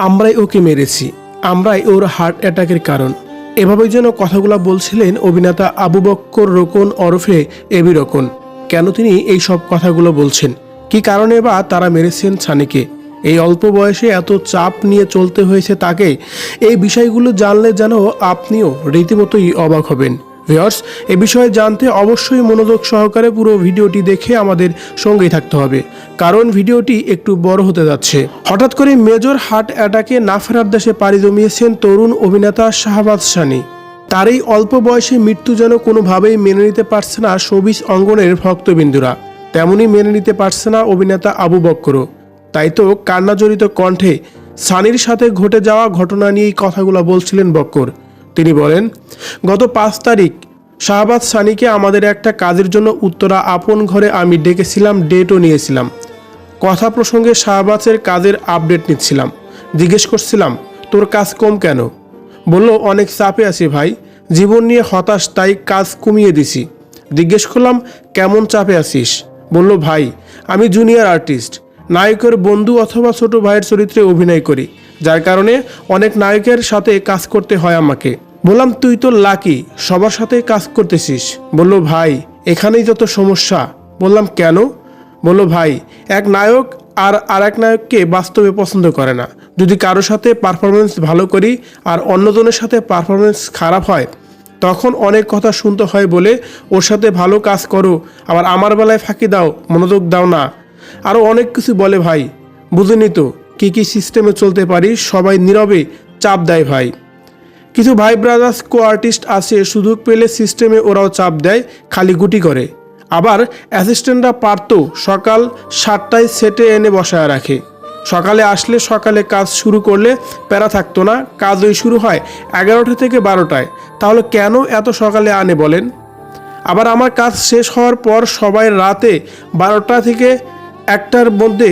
আমরাই ওকে মেরেছি, আমরাই ওর হার্ট অ্যাটাকের কারণ, এভাবেই যেন কথাগুলো বলছিলেন অভিনেতা আবু বক্কর রোকন ওরফে এবি রোকন। কেন তিনি এই সব কথাগুলো বলছেন, কি কারণে বা তারা মেরেছেন সানিকে, এই অল্প বয়সে এত চাপ নিয়ে চলতে হয়েছে তাকে, এই বিষয়গুলো জানলে যেন আপনিও রীতিমতোই অবাক হবেন। ভিউয়ার্স, এ বিষয়ে জানতে অবশ্যই মনোযোগ সহকারে পুরো ভিডিওটি দেখে আমাদের সঙ্গেই থাকতে হবে, কারণ ভিডিওটি একটু বড় হতে যাচ্ছে। হঠাৎ করে মেজর হার্ট অ্যাটাকে না ফেরার দেশে পাড়ি জমিয়েছেন তরুণ অভিনেতা শাহবাজ সানি। তার এই অল্প বয়সে মৃত্যু যেন কোনোভাবেই মেনে নিতে পারছে না শোবিজ অঙ্গনের ভক্তবিন্দুরা, তেমনি মেনে নিতে পারছে না অভিনেতা আবু বক্করও। তাই তো কান্নাজড়িত কণ্ঠে সানির সাথে ঘটে যাওয়া ঘটনা নিয়েই কথাগুলো বলছিলেন বক্কর। তিনি বলেন, গত 5 তারিখ শাহবাজ সানিকে আমাদের একটা কাজের জন্য উত্তরা আপন ঘরে আমি ডেকেছিলাম, ডেটও নিয়েছিলাম। কথা প্রসঙ্গে শাহবাজের কাজের আপডেট নিচ্ছিলাম, জিজ্ঞেস করছিলাম তোর কাজ কম কেন? বলল অনেক চাপে আছি ভাই, জীবন নিয়ে হতাশ, তাই কাজ কমিয়ে দিছি। জিজ্ঞেস করলাম কেমন চাপে আছিস? বলল ভাই আমি জুনিয়র আর্টিস্ট, নায়কের বন্ধু অথবা ছোট ভাইয়ের চরিত্রে অভিনয় করি, যার কারণে অনেক নায়কের সাথে কাজ করতে হয় আমাকে। বললাম তুই তো লাকি, সবার সাথে কাজ করতেছিস। বলল ভাই এখানেই যত সমস্যা। বললাম কেন? বলল ভাই এক নায়ক আর এক নায়ককে বাস্তবে পছন্দ করে না। যদি কারোর সাথে পারফরমেন্স ভালো করি আর অন্যজনের সাথে পারফরমেন্স খারাপ হয়, তখন অনেক কথা শুনতে হয় বলে ওর সাথে ভালো কাজ করো, আবার আমার বেলায় ফাঁকি দাও, মনোযোগ দাও না, আরও অনেক কিছু বলে ভাই। বুঝেনি তো কী কী সিস্টেমে চলতে পারি, সবাই নীরবে চাপ দেয় ভাই। কিছু ভাই ব্রাদার্স কো আর্টিস্ট আছে, সুযোগ পেলে সিস্টেমে ওরাও চাপ দেয়, খালি গুটি করে। আবার অ্যাসিস্ট্যান্টরা পারত সকাল 7টায় সেটে এনে বসায় রাখে, সকালে আসলে সকালে কাজ শুরু করলে প্যারা থাকতো না, কাজ ওই শুরু হয় 11টা থেকে 12টায়। তাহলে কেন এত সকালে আনে বলেন? আবার আমার কাজ শেষ হওয়ার পর সবাই রাতে 12টা থেকে 1টার মধ্যে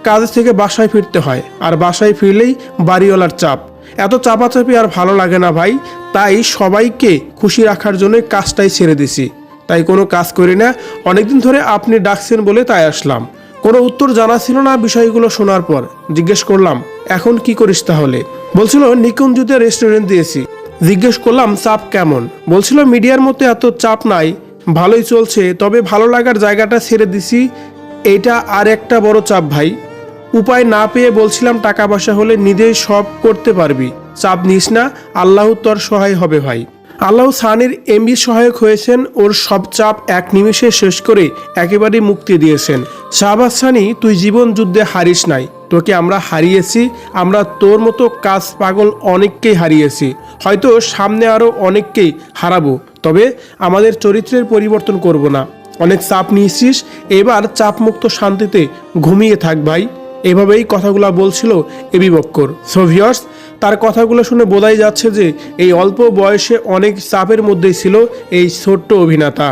কাজ থেকে বাসায় ফিরতে হয়, আর বাসায় ফিরলেই বাড়িওয়ালার চাপ। এত চাপাচাপি আর ভালো লাগে না ভাই, তাই সবাইকে খুশি রাখার জন্য কাজটাই ছেড়ে দিছি, তাই কোনো কাজ করি না। অনেকদিন ধরে আপনি ডাকছেন বলে তাই আসলাম। কোনো উত্তর জানা ছিল না। বিষয়গুলো শোনার পর জিজ্ঞেস করলাম এখন কি করিস তাহলে? বলছিল নিকুঞ্জতে রেস্টুরেন্ট দিয়েছি। জিজ্ঞেস করলাম চাপ কেমন? বলছিল মিডিয়ার মতো এত চাপ নাই, ভালোই চলছে, তবে ভালো লাগার জায়গাটা ছেড়ে দিছি, এইটা আর একটা বড় চাপ ভাই। উপায় না পেয়ে বলছিলাম টাকা পয়সা হলে নিজেই সব করতে পারবি, চাপ নিস না, আল্লাহ তোর সহায় হবে ভাই। আল্লাহ সানির এমবি সহায়ক হয়েছেন, ওর সব চাপ এক নিমিষে শেষ করে একেবারে মুক্তি দিয়েছেন। শাহবাজ সানি তুই জীবন যুদ্ধে হারিস নাই, তোকে আমরা হারিয়েছি, আমরা তোর মতো কাজ পাগল অনেককেই হারিয়েছি, হয়তো সামনে আরও অনেককেই হারাবো, তবে আমাদের চরিত্রের পরিবর্তন করব না। অনেক চাপ নিয়েছিস, এবার চাপমুক্ত শান্তিতে ঘুমিয়ে থাক ভাই। এভাবেই কথাগুলো বলছিল এবি বক্কর। সো ভিউয়ার্স, তার কথাগুলো শুনে বোঝাই যাচ্ছে যে এই অল্প বয়সে অনেক চাপের মধ্যেই ছিল এই ছোট্ট অভিনেতা।